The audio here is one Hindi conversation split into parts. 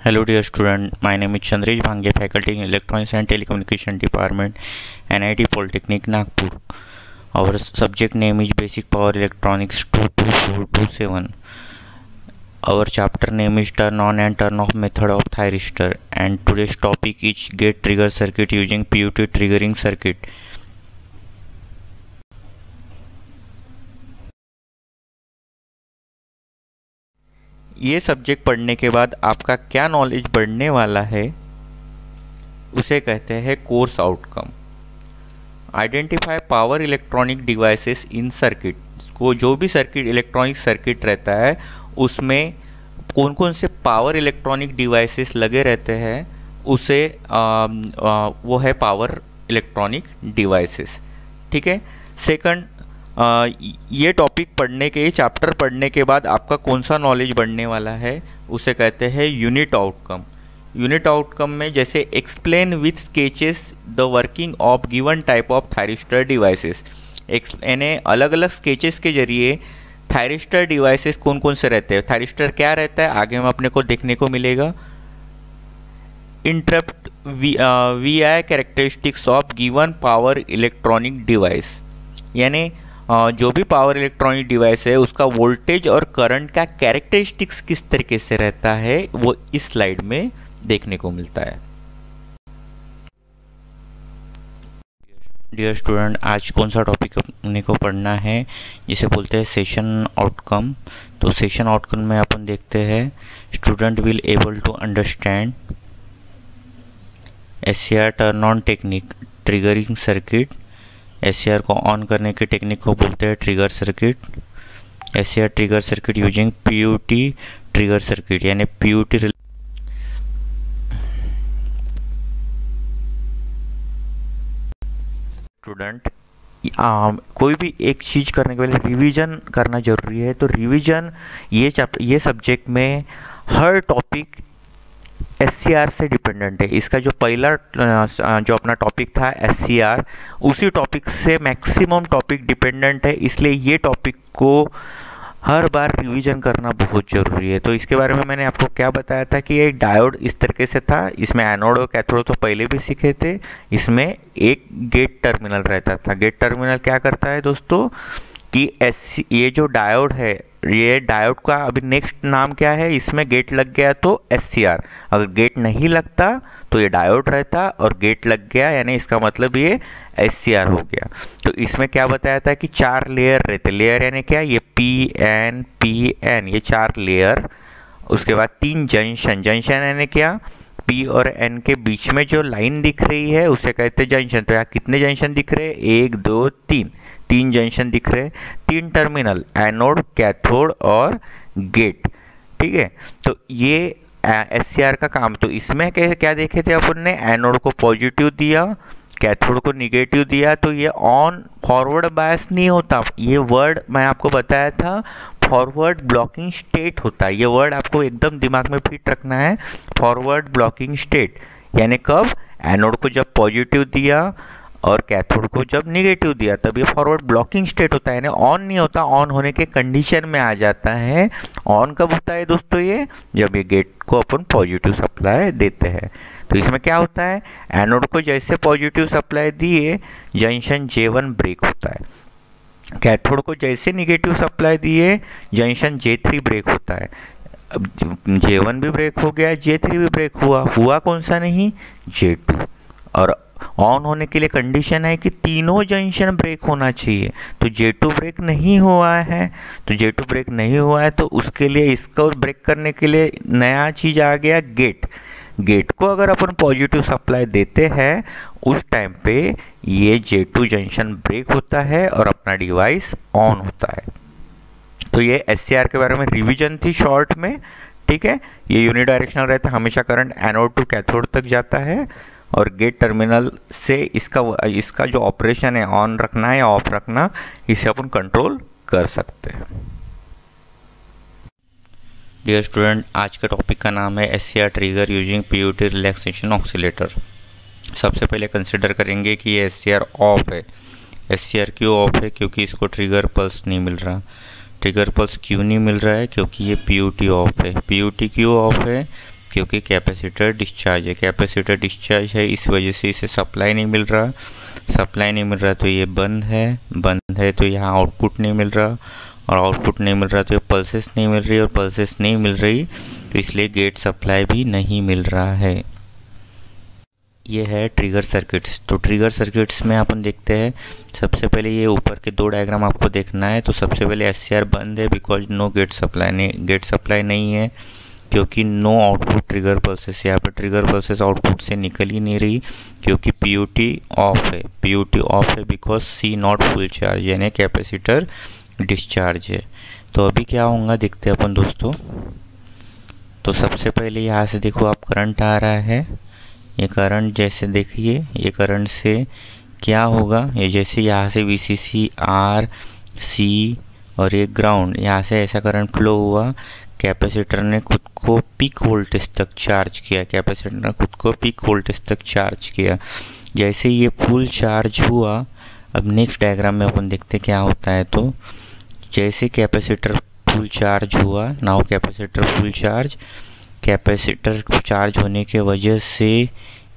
Hello dear student, my name is Chandresh Bhange, faculty in Electronics and Telecommunication Department, NIT Polytechnic Nagpur. Our subject name is Basic Power Electronics 22427. Our chapter name is Turn on and Turn off method of thyristor, and today's topic is gate trigger circuit using PUT triggering circuit. ये सब्जेक्ट पढ़ने के बाद आपका क्या नॉलेज बढ़ने वाला है उसे कहते हैं course outcome. Identify power electronic devices in circuit. को जो भी सर्किट इलेक्ट्रॉनिक सर्किट रहता है उसमें कौन कौन से पावर इलेक्ट्रॉनिक डिवाइसेस लगे रहते हैं उसे वो है पावर इलेक्ट्रॉनिक डिवाइसेस। ठीक है। सेकंड, ये टॉपिक पढ़ने के चैप्टर पढ़ने के बाद आपका कौन सा नॉलेज बढ़ने वाला है उसे कहते हैं यूनिट आउटकम। यूनिट आउटकम में जैसे explain with sketches the working of given type of thyristor devices. यानी अलग अलग स्केचेस के जरिए थायरिस्टर डिवाइसेस कौन कौन से रहते हैं, थायरिस्टर क्या रहता है आगे में अपने को देखने को मिलेगा। Interpret V I characteristics of given power electronic device, यानी जो भी पावर इलेक्ट्रॉनिक डिवाइस है उसका वोल्टेज और करंट का कैरेक्टरिस्टिक्स किस तरीके से रहता है वो इस स्लाइड में देखने को मिलता है। डियर स्टूडेंट, आज कौन सा टॉपिक अपने को पढ़ना है जिसे बोलते हैं सेशन आउटकम। तो सेशन आउटकम में अपन देखते हैं student will able to understand SCR turn on technique triggering circuit. SCR को ऑन करने की टेक्निक को बोलते हैं trigger circuit. SCR trigger circuit using PUT trigger circuit, यानी PUT स्टूडेंट कोई भी एक चीज करने के लिए रिवीजन करना जरूरी है। तो रिवीजन ये सब्जेक्ट में हर टॉपिक SCR से डिपेंडेंट है। इसका जो पहला जो अपना टॉपिक था SCR, उसी टॉपिक से मैक्सिमम टॉपिक डिपेंडेंट है, इसलिए ये टॉपिक को हर बार रिवीजन करना बहुत ज़रूरी है। तो इसके बारे में मैंने आपको क्या बताया था कि ये डायोड इस तरीके से था, इसमें एनोड और कैथोड तो पहले भी सीखे थे। इसमें एक गेट टर्मिनल रहता था। गेट टर्मिनल क्या करता है दोस्तों कि ये जो डायोड है, ये डायोड का अभी नेक्स्ट नाम क्या है, इसमें गेट लग गया तो SCR, अगर गेट नहीं लगता तो ये डायोड रहता, और गेट लग गया यानी इसका मतलब ये SCR हो गया। तो इसमें क्या बताया था कि 4 लेयर रहते। लेयर यानी क्या, ये PN ये 4 लेयर। उसके बाद 3 जंक्शन। जंक्शन यानी क्या, P और N के बीच में जो लाइन दिख रही है उसे कहते हैं जंक्शन। तो यहाँ कितने जंक्शन दिख रहे हैं, 1 2 3 जंक्शन दिख रहे हैं। 3 टर्मिनल, एनोड कैथोड और गेट। ठीक है। तो ये SCR का काम। तो इसमें क्या देखे थे अपन ने, एनोड को पॉजिटिव दिया, कैथोड को निगेटिव दिया, तो ये ऑन फॉरवर्ड बायस नहीं होता। ये वर्ड मैं आपको बताया था, फॉरवर्ड ब्लॉकिंग स्टेट होता है। ये वर्ड आपको एकदम दिमाग में फिट रखना है, फॉरवर्ड ब्लॉकिंग स्टेट। यानी कब, एनोड को जब पॉजिटिव दिया और कैथोड को जब निगेटिव दिया तब ये फॉरवर्ड ब्लॉकिंग स्टेट होता है, यानी ऑन नहीं होता, ऑन होने के कंडीशन में आ जाता है। ऑन कब होता है दोस्तों, ये जब ये गेट को अपन पॉजिटिव सप्लाई देते हैं। तो इसमें क्या होता है, एनोड को जैसे पॉजिटिव सप्लाई दिए जंक्शन J1 ब्रेक होता है, कैथोड को जैसे निगेटिव सप्लाई दिए जंक्शन J3 ब्रेक होता है। अब J1 भी ब्रेक हो गया, J3 भी ब्रेक हुआ कौन सा नहीं, J2। और ऑन होने के लिए कंडीशन है कि तीनों जंक्शन ब्रेक होना चाहिए। तो J2 ब्रेक नहीं हुआ है, तो J2 ब्रेक नहीं हुआ है तो उसके लिए इसको ब्रेक करने के लिए नया चीज आ गया, गेट। गेट को अगर अपन पॉजिटिव सप्लाई देते हैं उस टाइम पे ये J2 जंक्शन ब्रेक होता है और अपना डिवाइस ऑन होता है। तो ये SCR के बारे में रिवीजन थी शॉर्ट में। ठीक है। ये यूनिडायरेक्शनल रहता है, हमेशा करंट एनोड टू कैथोड तक जाता है, और गेट टर्मिनल से इसका जो ऑपरेशन है, ऑन रखना है या ऑफ रखना, इसे अपन कंट्रोल कर सकते हैं। डियर स्टूडेंट, आज के टॉपिक का नाम है SCR trigger using PUT relaxation oscillator. सबसे पहले कंसिडर करेंगे कि ये SCR ऑफ है। SCR क्यों ऑफ है, क्योंकि इसको ट्रिगर पल्स नहीं मिल रहा। ट्रिगर पल्स क्यों नहीं मिल रहा है, क्योंकि ये PUT ऑफ है। PUT क्यों ऑफ है, क्योंकि कैपेसिटर डिस्चार्ज है। कैपेसिटर डिस्चार्ज है, इस वजह से इसे सप्लाई नहीं मिल रहा। सप्लाई नहीं मिल रहा तो ये बंद है तो यहाँ आउटपुट नहीं मिल रहा, और आउटपुट नहीं मिल रहा तो ये पल्सेस नहीं मिल रही, और पल्सेस नहीं मिल रही तो इसलिए गेट सप्लाई भी नहीं मिल रहा है। ये है ट्रिगर सर्किट्स। तो ट्रिगर सर्किट्स में अपन देखते हैं, सबसे पहले ये ऊपर के दो डायग्राम आपको देखना है। तो सबसे पहले SCR बंद है बिकॉज नो गेट सप्लाई नहीं है, क्योंकि नो आउटपुट ट्रिगर पल्सेस। यहाँ पे ट्रिगर पल्सेस आउटपुट से निकल ही नहीं रही क्योंकि PUT ऑफ है because C not full charge, यानी कैपेसिटर डिस्चार्ज है। तो अभी क्या होगा देखते हैं अपन दोस्तों। तो सबसे पहले यहाँ से देखो आप करंट आ रहा है, ये करंट जैसे देखिए, ये करंट से क्या होगा, ये जैसे यहाँ से VCC R C और ये ग्राउंड, यहाँ से ऐसा करंट फ्लो हुआ। कैपेसिटर ने खुद को पीक वोल्टेज तक चार्ज किया। जैसे ये फुल चार्ज हुआ, अब नेक्स्ट डायग्राम में अपन देखते क्या होता है। तो जैसे कैपेसिटर फुल चार्ज हुआ, now capacitor full charge, capacitor charge होने के वजह से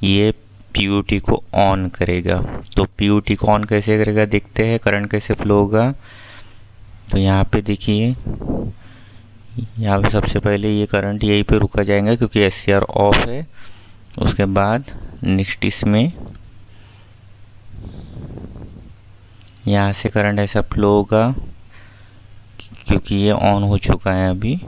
ये PUT को ऑन करेगा। तो PUT को ऑन कैसे करेगा देखते हैं, करंट कैसे फ्लो होगा। तो यहाँ पे देखिए, यहाँ पे सबसे पहले ये करंट यहीं पे रुका जाएगा क्योंकि SCR ऑफ है। उसके बाद नेक्स्ट इसमें यहाँ से करंट ऐसा फ्लो होगा क्योंकि ये ऑन हो चुका है अभी।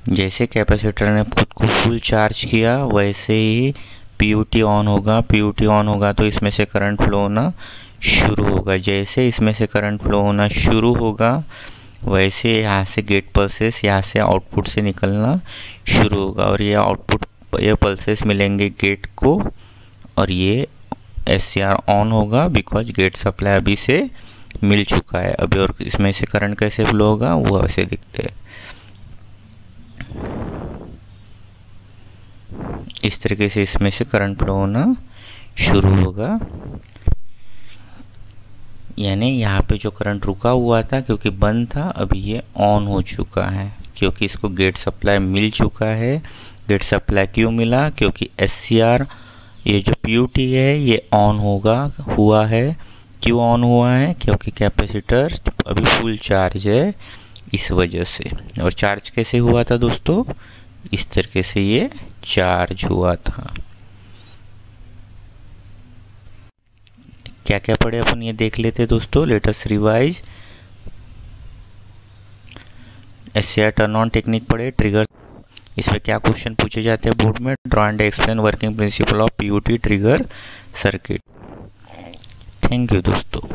जैसे कैपेसिटर ने खुद को फुल चार्ज किया वैसे ही PUT ऑन होगा तो इसमें से करंट फ्लो होना शुरू होगा। जैसे इसमें से करंट फ्लो होना शुरू होगा वैसे यहाँ से गेट पल्सेस यहाँ से आउटपुट से निकलना शुरू होगा, और ये पल्सेस मिलेंगे गेट को, और ये SCR ऑन होगा बिकॉज गेट सप्लाई अभी से मिल चुका है अभी। और इसमें से करंट कैसे फ्लो होगा वो ऐसे दिखते हैं। इस तरीके से इसमें से करंट फ्लो होना शुरू होगा, यानी यहाँ पे जो करंट रुका हुआ था क्योंकि बंद था, अभी ये ऑन हो चुका है क्योंकि इसको गेट सप्लाई मिल चुका है। गेट सप्लाई क्यों मिला, क्योंकि SCR ये जो PUT है ये ऑन हुआ है। क्यों ऑन हुआ है, क्योंकि कैपेसिटर अभी फुल चार्ज है इस वजह से। और चार्ज कैसे हुआ था दोस्तों, इस तरीके से ये चार्ज हुआ था। क्या क्या पढ़े अपन ये देख लेते दोस्तों, let us revise. SCR turn on technique पढ़े, ट्रिगर, इसमें क्या क्वेश्चन पूछे जाते हैं बोर्ड में, draw and explain working principle of PUT trigger circuit. Thank you दोस्तों।